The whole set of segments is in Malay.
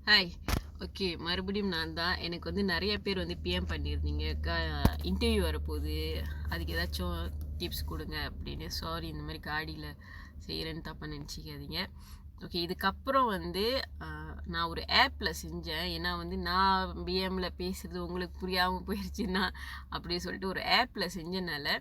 Hi. Okay. மறுபடியும் நான் தான். எனக்கு வந்து நெறைய பேர் வந்து பிஎம் பண்ணியிருந்தீங்க. இன்டர்வியூ வரப்போகுது. அதுக்கு ஏதாச்சும் டிப்ஸ் குடுங்க அப்படின்னு. சாரி இந்த மாரி காடியில செய்றேன்னு தப்பா நெனச்சுக்காதீங்க. ஓகே. இதுக்கப்புறம் வந்து நான் ஒரு ஆப்ல செஞ்சேன். ஏன்னா வந்து நான் பிஎம்ல பேசுறது உங்களுக்கு புரியாம போயிருச்சுன்னா, அப்படி சொல்லிட்டு ஒரு ஆப்ல செஞ்சனால,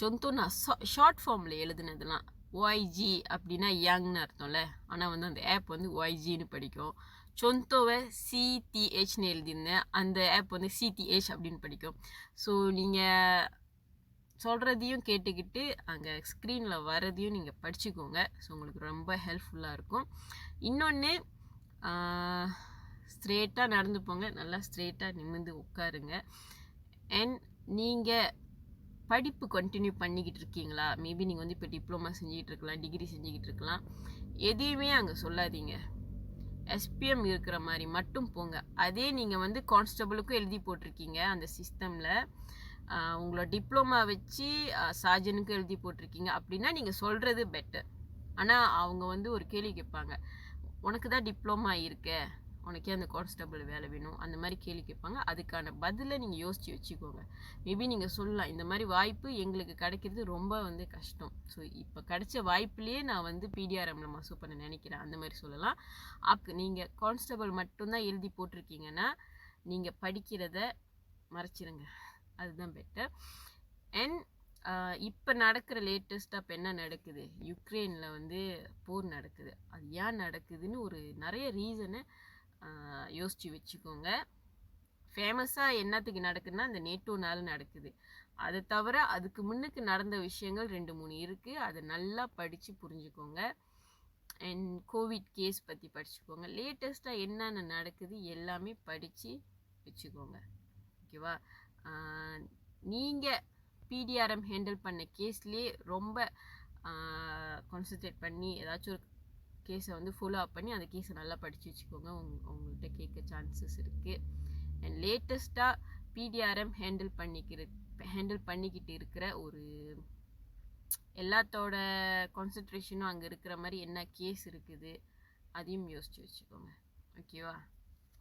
சொந்தம் நான் ஷார்ட் ஃபார்ம்ல எழுதுனதெல்லாம். ஒய்ஜி அப்படின்னா யங்ன்னு அர்த்தம்ல. ஆனா வந்து அந்த ஆப் வந்து ஒய்ஜின்னு படிக்கும். சொந்தோவை சிடிஹெச்னு எழுதியிருந்தேன். அந்த ஆப் வந்து சிடிஹெச் அப்படின்னு படிக்கும். ஸோ நீங்கள் சொல்கிறதையும் கேட்டுக்கிட்டு அங்கே ஸ்க்ரீனில் வரதையும் நீங்கள் படிச்சுக்கோங்க. ஸோ உங்களுக்கு ரொம்ப ஹெல்ப்ஃபுல்லாக இருக்கும். இன்னொன்று, ஸ்ட்ரெயிட்டாக நடந்து போங்க. நல்லா ஸ்ட்ரெயிட்டாக நிமிர்ந்து உட்காருங்க. அண்ட் நீங்கள் படிப்பு கண்டினியூ பண்ணிக்கிட்டு இருக்கீங்களா? மேபி நீங்கள் வந்து இப்போ டிப்ளமா செஞ்சுக்கிட்டு இருக்கலாம், டிகிரி செஞ்சுக்கிட்டு இருக்கலாம். எதையுமே அங்கே சொல்லாதீங்க. எஸ்பிஎம் இருக்கிற மாதிரி மட்டும் போங்க. அதே நீங்கள் வந்து கான்ஸ்டபிளுக்கும் எழுதி போட்டிருக்கீங்க அந்த சிஸ்டமில், உங்களோட டிப்ளமா வச்சு சார்ஜனுக்கும் எழுதி போட்டிருக்கீங்க அப்படின்னா நீங்கள் சொல்கிறது பெட்டர். ஆனால் அவங்க வந்து ஒரு கேள்வி கேட்பாங்க, உனக்கு தான் டிப்ளமா இருக்க, உனக்கே அந்த கான்ஸ்டபிள் வேலை வேணும், அந்த மாதிரி கேள்வி கேட்பாங்க. அதுக்கான பதிலை நீங்கள் யோசித்து வச்சுக்கோங்க. மேபி நீங்கள் சொல்லலாம், இந்த மாதிரி வாய்ப்பு எங்களுக்கு கிடைக்கிறது ரொம்ப வந்து கஷ்டம். ஸோ இப்போ கிடைச்ச வாய்ப்புலேயே நான் வந்து பிடிஆர்எம்ல மசூ பண்ண நினைக்கிறேன், அந்த மாதிரி சொல்லலாம். நீங்கள் கான்ஸ்டபிள் மட்டும்தான் எழுதி போட்டிருக்கீங்கன்னா நீங்கள் படிக்கிறத மறைச்சிருங்க, அதுதான் பெட்டர். அண்ட் இப்போ நடக்கிற லேட்டஸ்ட்டாக இப்போ என்ன நடக்குது, யுக்ரைனில் வந்து போர் நடக்குது. அது ஏன் நடக்குதுன்னு ஒரு நிறைய ரீசனை யோசித்து வச்சுக்கோங்க. ஃபேமஸாக என்னத்துக்கு நடக்குதுன்னா அந்த நேட்டோனால நடக்குது. அதை தவிர அதுக்கு முன்னுக்கு நடந்த விஷயங்கள் 2-3 இருக்குது. அதை நல்லா படித்து புரிஞ்சுக்கோங்க. அண்ட் கோவிட் கேஸ் பற்றி படிச்சுக்கோங்க. லேட்டஸ்ட்டாக என்னென்ன நடக்குது எல்லாமே படித்து வச்சுக்கோங்க. ஓகேவா? நீங்கள் பிடிஆர்எம் ஹேண்டில் பண்ண கேஸ்லேயே ரொம்ப கான்சன்ட்ரேட் பண்ணி ஏதாச்சும் ஒரு கேஸை வந்து ஃபாலோ அப் பண்ணி அந்த கேஸை நல்லா படித்து வச்சுக்கோங்க. உங்கள்கிட்ட கேட்க சான்சஸ் இருக்குது. அண்ட் லேட்டஸ்ட்டாக பிடிஆர்எம் ஹேண்டில் பண்ணிக்கிட்டு இருக்கிற ஒரு எல்லாத்தோட கான்சன்ட்ரேஷனும் அங்கே இருக்கிற மாதிரி என்ன கேஸ் இருக்குது அதையும் யோசித்து வச்சுக்கோங்க. ஓகேவா?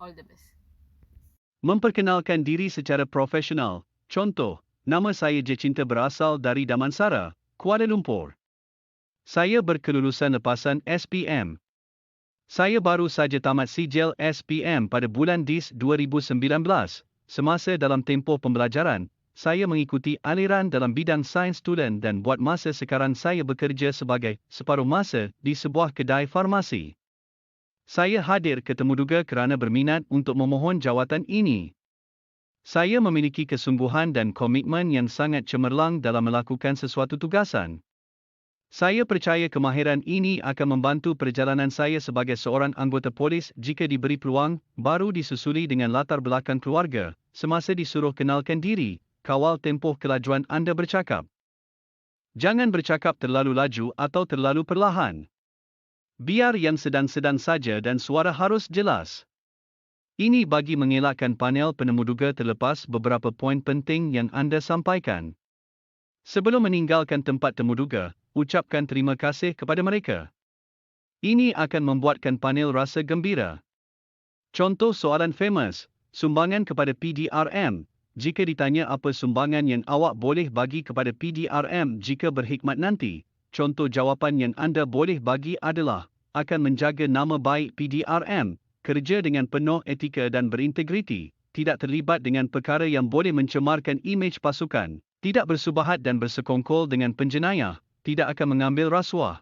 All the best. Memperkenalkan diri secara profesional. Contoh, nama saya Jacinta berasal dari Damansara, Kuala Lumpur. Saya berkelulusan lepasan SPM. Saya baru saja tamat sijil SPM pada bulan Dis 2019. Semasa dalam tempoh pembelajaran, saya mengikuti aliran dalam bidang sains tulen dan buat masa sekarang saya bekerja sebagai separuh masa di sebuah kedai farmasi. Saya hadir ke Temuduga kerana berminat untuk memohon jawatan ini. Saya memiliki kesungguhan dan komitmen yang sangat cemerlang dalam melakukan sesuatu tugasan. Saya percaya kemahiran ini akan membantu perjalanan saya sebagai seorang anggota polis jika diberi peluang, baru disusuli dengan latar belakang keluarga. Semasa disuruh kenalkan diri, kawal tempoh kelajuan anda bercakap. Jangan bercakap terlalu laju atau terlalu perlahan. Biar yang sedang-sedang saja dan suara harus jelas. Ini bagi mengelakkan panel penemuduga terlepas beberapa poin penting yang anda sampaikan. Sebelum meninggalkan tempat temuduga, ucapkan terima kasih kepada mereka. Ini akan membuatkan panel rasa gembira. Contoh soalan famous, sumbangan kepada PDRM. Jika ditanya apa sumbangan yang awak boleh bagi kepada PDRM jika berkhidmat nanti, contoh jawapan yang anda boleh bagi adalah, akan menjaga nama baik PDRM, kerja dengan penuh etika dan berintegriti, tidak terlibat dengan perkara yang boleh mencemarkan imej pasukan, tidak bersubahat dan bersekongkol dengan penjenayah, tidak akan mengambil rasuah.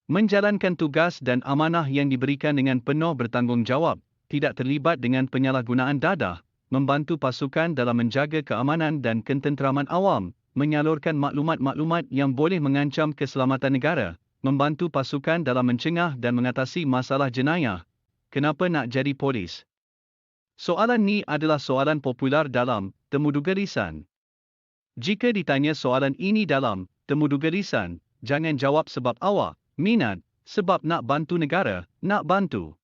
Menjalankan tugas dan amanah yang diberikan dengan penuh bertanggungjawab, tidak terlibat dengan penyalahgunaan dadah, membantu pasukan dalam menjaga keamanan dan ketenteraman awam, menyalurkan maklumat-maklumat yang boleh mengancam keselamatan negara, membantu pasukan dalam mencegah dan mengatasi masalah jenayah. Kenapa nak jadi polis? Soalan ni adalah soalan popular dalam Temuduga Lisan. Jika ditanya soalan ini dalam Temuduga Lisan, jangan jawab sebab awak minat, sebab nak bantu negara, nak bantu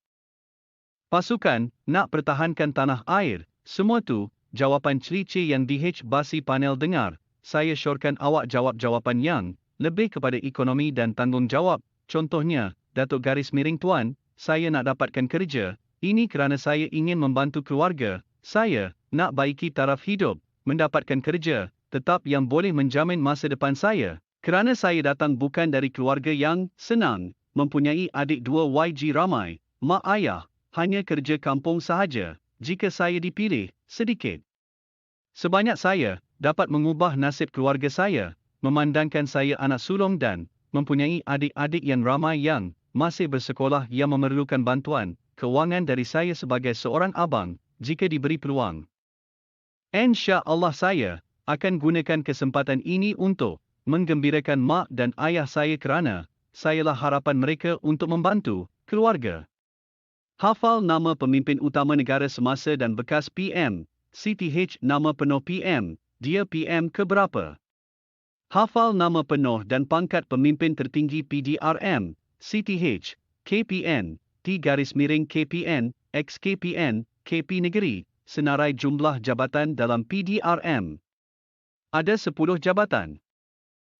pasukan, nak pertahankan tanah air, semua tu jawapan cliche yang DH basi panel dengar. Saya syorkan awak jawab jawapan yang lebih kepada ekonomi dan tanggungjawab. Contohnya, Datuk Garis Miring Tuan, saya nak dapatkan kerja, Ini kerana saya ingin membantu keluarga. Saya nak baiki taraf hidup, mendapatkan kerja tetap yang boleh menjamin masa depan saya. Kerana saya datang bukan dari keluarga yang senang, mempunyai adik 2 YG ramai, mak ayah, hanya kerja kampung sahaja. Jika saya dipilih, sedikit sebanyak saya dapat mengubah nasib keluarga saya, memandangkan saya anak sulung dan mempunyai adik-adik yang ramai yang masih bersekolah yang memerlukan bantuan kewangan dari saya sebagai seorang abang, jika diberi peluang. Insya-Allah saya akan gunakan kesempatan ini untuk menggembirakan mak dan ayah saya kerana sayalah harapan mereka untuk membantu keluarga. Hafal nama pemimpin utama negara semasa dan bekas PM, CTH nama penuh PM, dia PM keberapa? Hafal nama penuh dan pangkat pemimpin tertinggi PDRM, CTH, KPN, T-KPN, XKPN, KP Negeri, senarai jumlah jabatan dalam PDRM. Ada 10 jabatan.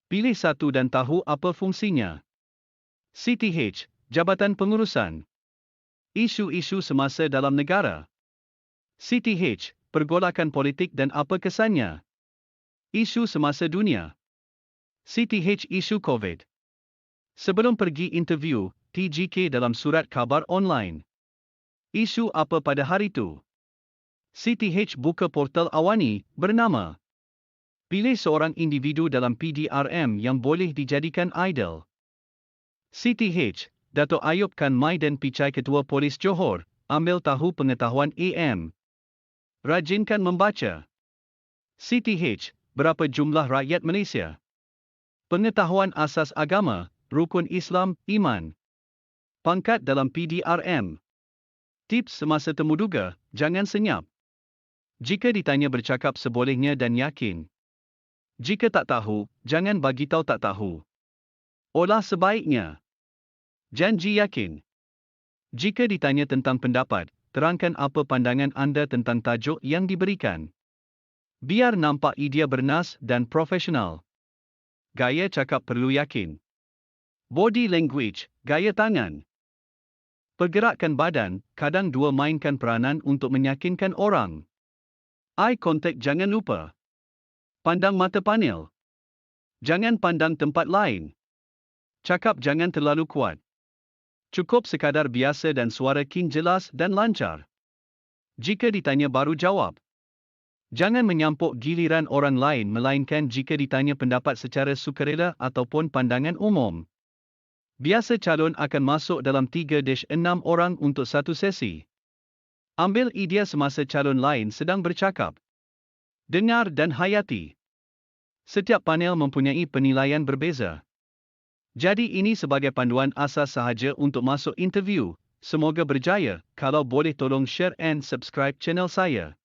Pilih satu dan tahu apa fungsinya. CTH, Jabatan Pengurusan isu-isu semasa dalam negara. CTH, pergolakan politik dan apa kesannya. Isu semasa dunia. CTH, isu COVID. Sebelum pergi interview, TGK dalam surat khabar online. Isu apa pada hari itu? CTH buka portal awani, bernama. Pilih seorang individu dalam PDRM yang boleh dijadikan idol. CTH, Dato' Ayub Khan Maidan Pichai Ketua Polis Johor, ambil tahu pengetahuan AM. Rajinkan membaca. CTH, berapa jumlah rakyat Malaysia? Pengetahuan asas agama, rukun Islam, iman. Pangkat dalam PDRM. Tips semasa temuduga, jangan senyap. Jika ditanya bercakap sebolehnya dan yakin. Jika tak tahu, jangan bagi tahu tak tahu. Olah sebaiknya. Janji yakin. Jika ditanya tentang pendapat, terangkan apa pandangan anda tentang tajuk yang diberikan. Biar nampak idea bernas dan profesional. Gaya cakap perlu yakin. Body language, gaya tangan. Pergerakan badan, kadang dua mainkan peranan untuk meyakinkan orang. Eye contact jangan lupa. Pandang mata panel. Jangan pandang tempat lain. Cakap jangan terlalu kuat. Cukup sekadar biasa dan suara king jelas dan lancar. Jika ditanya baru jawab. Jangan menyampuk giliran orang lain melainkan jika ditanya pendapat secara sukarela ataupun pandangan umum. Biasa calon akan masuk dalam 3-6 orang untuk satu sesi. Ambil idea semasa calon lain sedang bercakap. Dengar dan hayati. Setiap panel mempunyai penilaian berbeza. Jadi ini sebagai panduan asas sahaja untuk masuk interview. Semoga berjaya. Kalau boleh tolong share and subscribe channel saya.